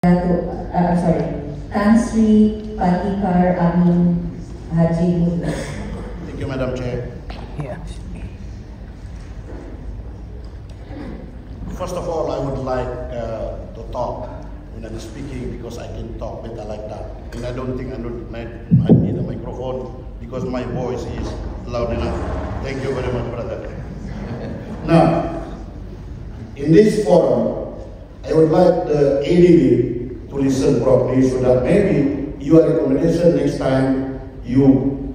Tan Sri Patikar Amin Haji Mutlu. Thank you, Madam Chair. Yeah. First of all, I would like to talk when I'm speaking because I can talk better like that. And I don't think I need a microphone because my voice is loud enough. Thank you very much, brother. Now, in this forum, I would like the ADB to listen properly so that maybe your recommendation next time you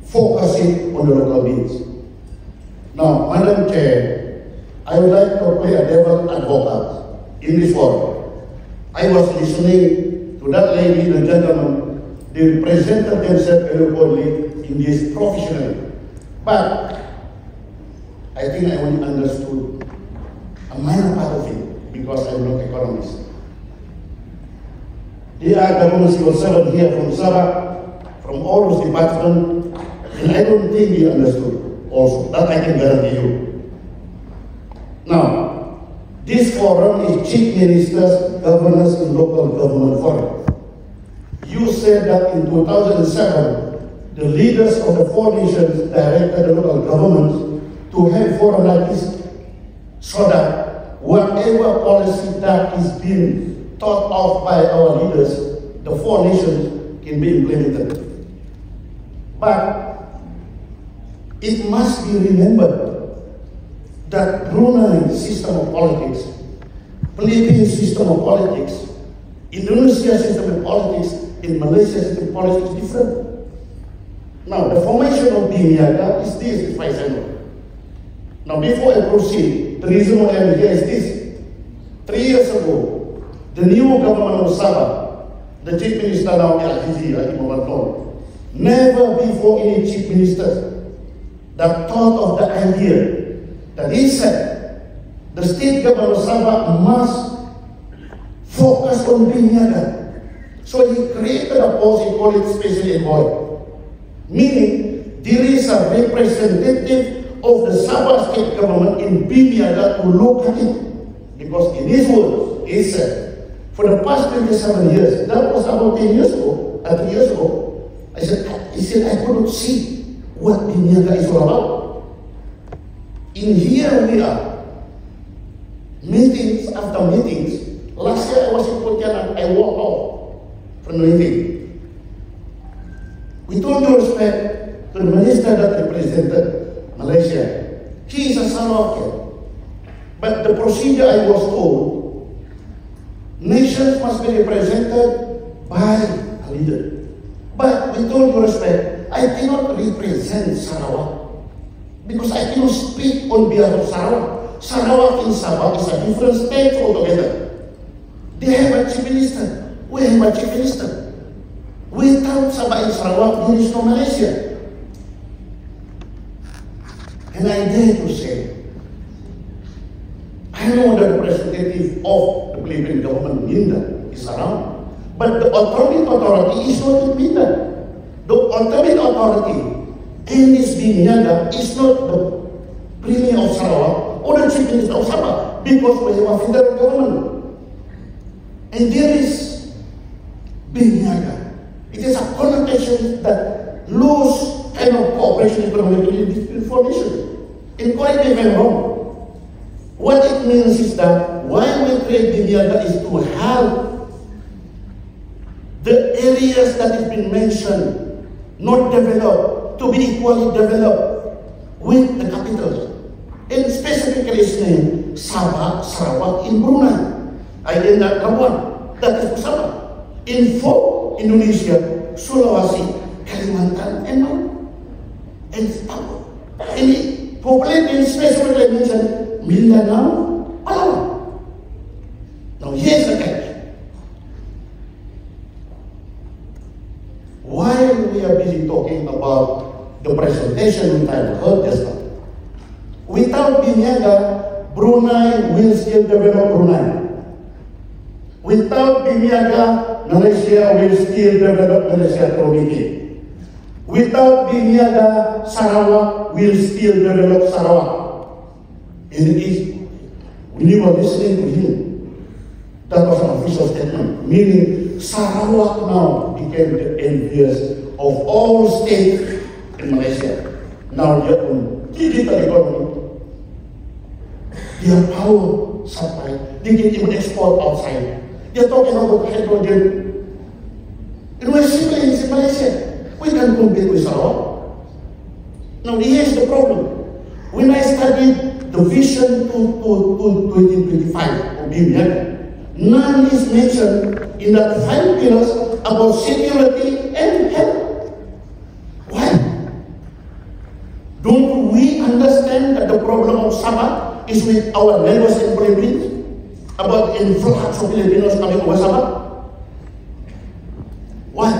focus it on the local needs. Now, Madam Chair, I would like to play a devil advocate in this forum. I was listening to that lady, the gentleman, they presented themselves eloquently in this professionally. But I think I only understood a minor part of it because I'm not an economist. There are government civil servants here from Sabah, from all those departments, and I don't think they understood also. That I can guarantee you. Now, this forum is Chief Ministers, Governors in Local Government Forum. You said that in 2007, the leaders of the 4 nations directed the local governments to have forum like this so that whatever policy that is being thought of by our leaders, the 4 nations can be implemented. But it must be remembered that Brunei system of politics, Philippines system of politics, Indonesia system of politics, and Malaysia system of politics is different. Now, the formation of Biniaga is this, as far as I know. Now, before I proceed, the reason why I'm here is this. 3 years ago, the new government of Sabah, the Chief Minister now, Al-Hizi, never before any Chief Minister that thought of the idea that he said the state government of Sabah must focus on Biniaga. So he created a post, he called it Special Envoy. Meaning, there is a representative of the Sabah state government in Biniaga to look at it. Because in his words, he said, for the past 27 years, that was about 10 years ago, 3 years ago, he said, I couldn't see what Biniaga is all about. In here we are, meetings after meetings. Last year I was in Pontianak, I walked off from the meeting. With all due respect to the minister that represented Malaysia, he is a Sarawak. But the procedure I was told, nations must be represented by a leader. But with all due respect, I cannot represent Sarawak because I cannot speak on behalf of Sarawak. Sarawak and Sabah is a different state altogether. They have a chief minister. We have a chief minister. Without Sabah and Sarawak, there is no Malaysia. And I dare to say, I know the representative of the Philippine government, Minda, is around. But the ultimate authority is not in Minda. The ultimate authority in this Biniaga is not the Premier of Sarawak or the Chief Minister of Sabah, because we have a federal government. And there is Biniaga. It is a connotation that loose kind of cooperation between these 4 nations. And correct me if I'm wrong. What it means is that why we create Biniaga is to help the areas that have been mentioned not developed to be equally developed with the capitals. And specifically its name, Sabah, Sarawak, in Brunei. I did not know one. That is for Sabah. In 4, Indonesia, Sulawesi, Kalimantan, and Sabah. And the population specifically mentioned Mindanao, Palawan. Now here's the catch. While we are busy talking about the presentation which I heard just now, without Biniaga, Brunei will still develop Brunei. Without Biniaga, Malaysia will still develop Malaysia community. Without Biniaga, Sarawak will still develop Sarawak. And it is, when you were listening to him, That was an official statement, meaning Sarawak now became the envious of all states in Malaysia. Now their own digital economy, their power supply, they can even export outside. They're talking about hydrogen. And we're simply in Malaysia. We can compete with Sarawak. Now here's the problem. When I studied the vision to 2025 of BIMIAGA, none is mentioned in that 5 pillars about security and health. Why? Don't we understand that the problem of Sabah is with our neighbors in Philippines? About influx of Filipinos coming over Sabah? Why?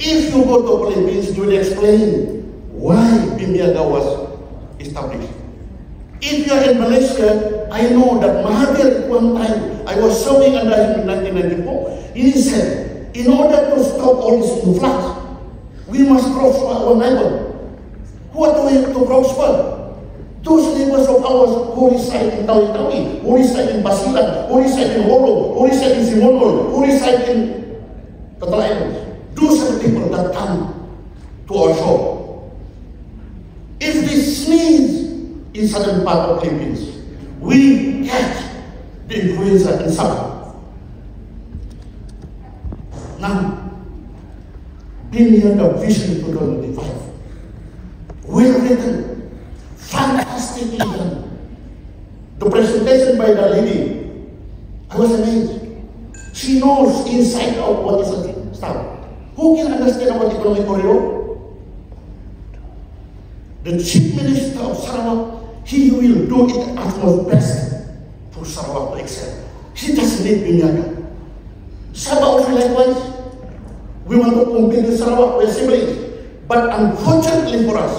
If you go to Philippines, you will explain why BIMIAGA was established. If you are in Malaysia, I know that Mahathir at one time, I was serving under him in 1994, he said, in order to stop all this influx, we must prosper our neighbor. What do we have to prosper? Those neighbors of ours who reside in Tawi-Tawi, who reside in Basilan, who reside in Holo, who reside in Simonol, who reside in Total Islands. Those are the people that come to our shore. If they sneeze in southern part of Philippines, we catch the influenza in Sabah. Now, BIMIAGA Vision 2025, well written, fantastically done. The presentation by the lady, I was amazed. She knows inside out what is the stuff. Who can understand about economic corridor? The Chief Minister of Sarawak, he will do it at his best for Sarawak to excel. He doesn't need BIMIAGA. Sabah also likewise. We want to compete with Sarawak, we're siblings. But unfortunately for us,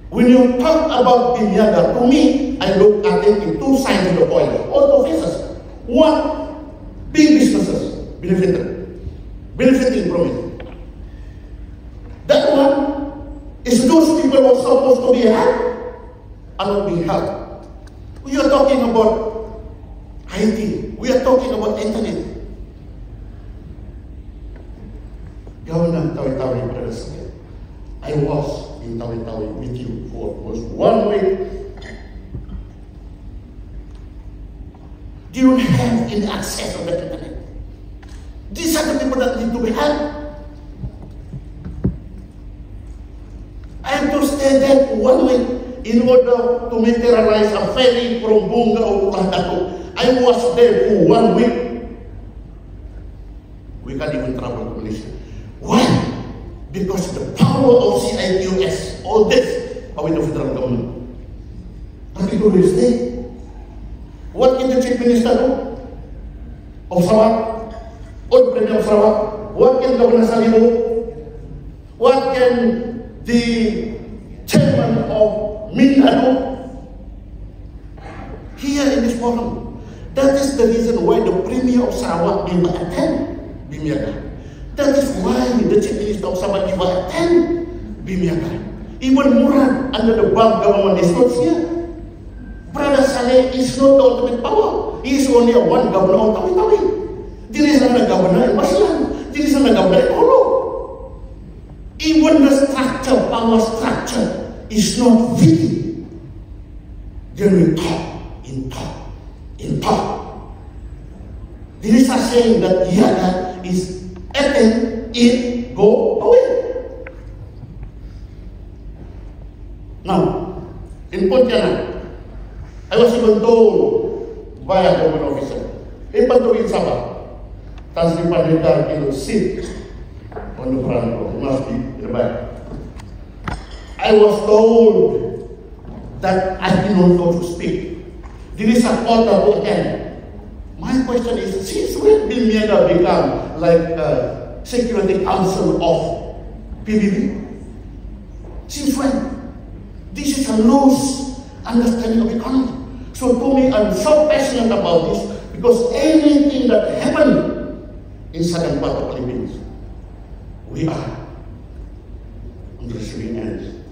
when you talk about BIMIAGA, to me, I look at it in two sides of the coin, or two faces. One, big businesses benefiting from it. That one is those people who are supposed to be helped are not being helped. We are talking about IT. We are talking about internet. Governor Tawi-Tawi, I was in Tawi-Tawi with you for almost 1 week. Do you have any access to the internet? These are the people that need to be helped. I have to stay there for 1 week in order to materialize a ferry from Bunga or Dato. I was there for 1 week. We can't even travel to Malaysia. Why? Because the power of CIQS, all this, are with the federal government. But people will stay. What can the Chief Minister do? Of Sarawak? Or the Premier of Sarawak? What can Governor Sali do? What can the Chairman of Minda do? Here in this forum. That is the reason why the Premier of Sarawak did not attend BIMIAGA. That is why the Chief Minister of Sabah did not attend BIMIAGA. Even Murad under the Bank government is not here. Brother Saleh is not the ultimate power. He is only one governor of Tawi-Tawi. There is another governor in Basilan. There is another governor in Holo. Even the structure, power structure, is not fitting. Then we talk. There is a saying that Yaga is attend, eat, go away. Now, in Pontianak, I was even told by a government officer, in Pantawin Sabah, Tan Sri Pandita will sit on the front row. He must be in the back. I was told that I did not know to speak. There is a quota to attend. My question is, since when BIMIAGA become like Security Council of PBB? Since when? This is a loose understanding of economy. So to me, I'm so passionate about this because anything that happened in southern part of Philippines, we are on the receiving end.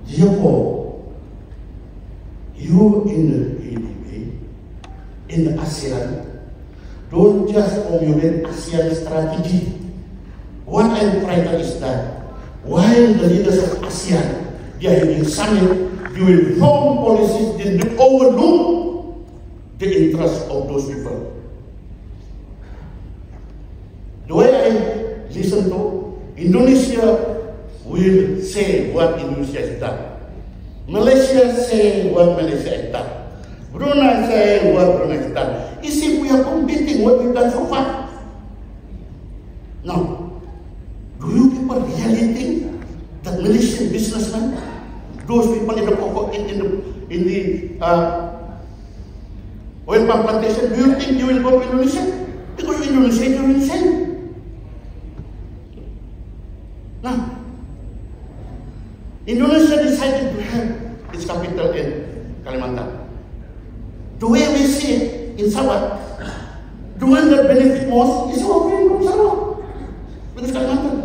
Therefore, you in the ADB in ASEAN, don't just formulate ASEAN strategy. What I'm trying to is that while the leaders of ASEAN, they are having summit, you will form policies that will overlook the interests of those people. The way I listen to, Indonesia will say what Indonesia has done. Malaysia say what Malaysia has done. Brunei say what Brunei has done. You see, we are competing what we've done so far. Now, do you people really think that Malaysian businessmen, those people in the oil palm plantation, do you think you will go to Indonesia? Because Indonesia is insane. Now, Indonesia decided to have its capital in Kalimantan. The way we see it in Sabah, the one that benefit most is our friend from Sabah. Because Kalimantan.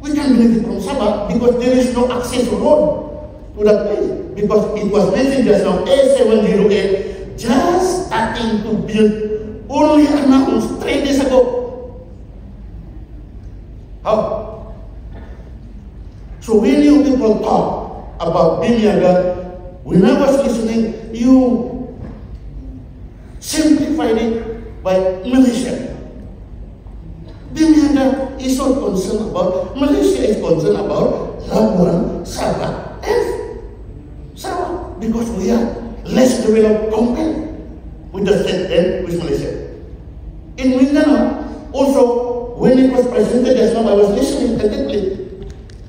We can benefit from Sabah because there is no access road to that place. Because it was mentioned just now, A708 just starting to build, only announced 3 days ago. How? So when you people talk about Bimiaga, when I was listening, you simplified it by Malaysia. Bimiaga is not concerned about, Malaysia is concerned about Labuan, Sabah, and Sarawak, because we are less developed compared with the state and with Malaysia. In Mindanao, also, when it was presented just now, I was listening attentively.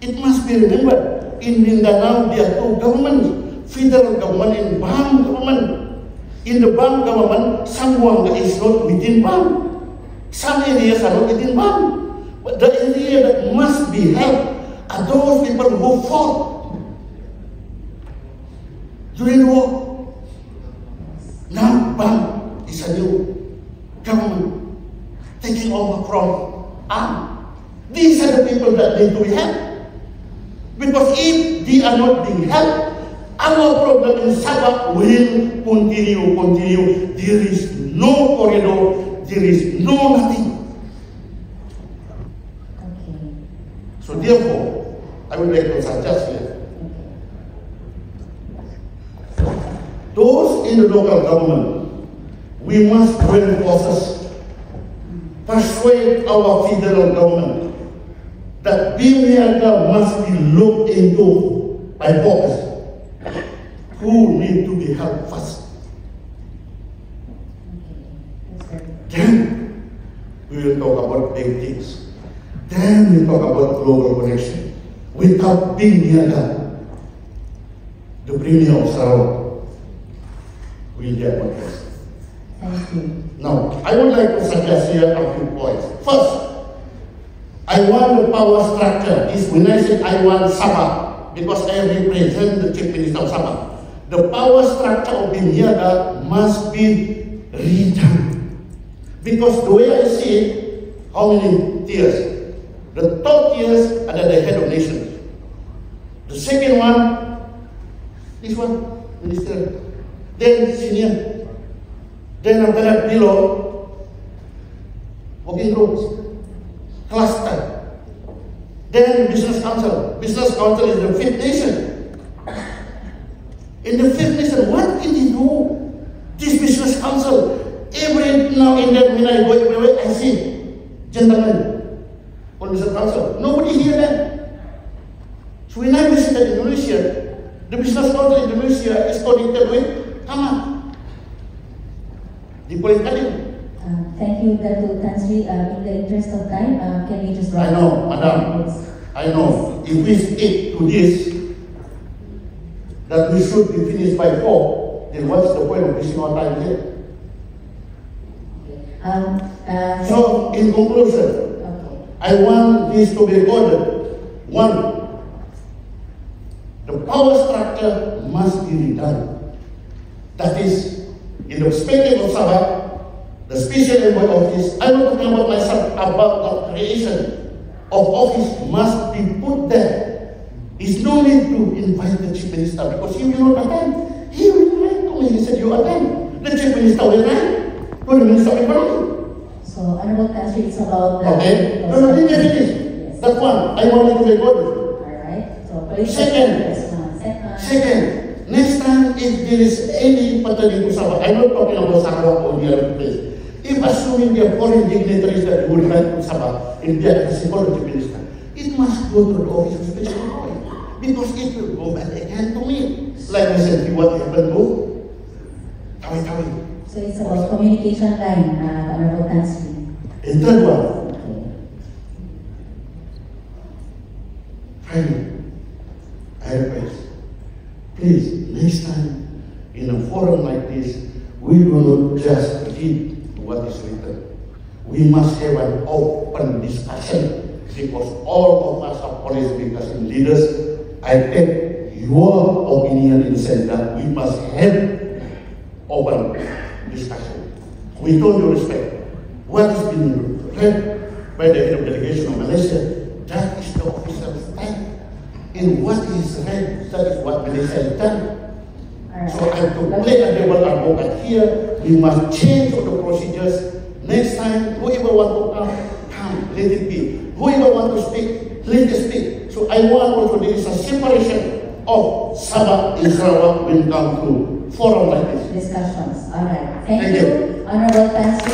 It must be remembered, in Mindanao there are 2 governments, federal government and BAM government. In the BAM government, Zamboanga is not within BAM. Some areas are not within BAM. But the area that must be helped are those people who fought during the war. Now BAM is a new government taking over from ARM. These are the people that need to be helped. Because if they are not being helped, our problem in Sabah will continue. There is no corridor, there is no nothing. Okay. So therefore, I would like to suggest here, those in the local government, we must join forces, persuade our federal government that Bimiaga must be looked into by folks who need to be helped first. Then we will talk about big things. Then we talk about global connection. Without Bimiaga, the Premier of Sarawak will get what it is. Thank you. Now, I would like to suggest here a few points. First, I want the power structure. When I say I want Sabah, because I represent the Chief Minister of Sabah, the power structure of Bimiaga must be redone. Because the way I see it, how many tiers? The top tiers are the head of nations. The second one, this one, minister. Then senior. Then after that below, working groups. Cluster. Then business council. Business council is the 5th nation. In the 5th nation, what can they do? This business council, every now and then when I go everywhere, I see gentlemen on business council. Nobody here then. So when I visited Indonesia, the business council in Indonesia is connected with Taman. Di Polikadin. Thank you, Dato' Tan Sri. In the interest of time, can we just wrap I know, up? Madam. I know. If we stick to this, that we should be finished by 4, then what's the point of wasting our time here? So, in conclusion, I want this to be recorded. 1, the power structure must be redone. That is, in the perspective of Sabah, the Special Envoy Office, I'm not talking about myself, about the creation of office must be put there. It's no need to invite the Chief Minister because he will not attend. He will write to me, he said, you attend. The chief minister will resign to the minister of economy. So, Honorable Tansi, it's about the... Okay? No, let me finish. Yes. That one, I wanted to record it. Alright. So, police... Second. Second, next time if there is any paternity to Sabah, I'm not talking about Sabah or the other place. If assuming the foreign dignitaries that would like to Sabah in the security minister, it must go to the office of special employee because it will go back again to me. Like recently, what happened to Tawi-Tawi. So it's about communication line, Honorable Tansi. And third one, Okay. finally, I request, please, next time in a forum like this, we do not just read what is written. We must have an open discussion because all of us are police makers and leaders. I take your opinion in the sense that we must have open discussion. We told you respect. What is being read by the head of delegation of Malaysia, that is the official stand. And what is read, that is what Malaysia has done. So I have to play a devil advocate here. We must change all the procedures. Next time, whoever want to come, let it be. Whoever want to speak, let it speak. So I want also there is a separation of Sabah and Sarawak when come to forum like this. Discussions. Alright. Thank Thank you, Honorable Tansi.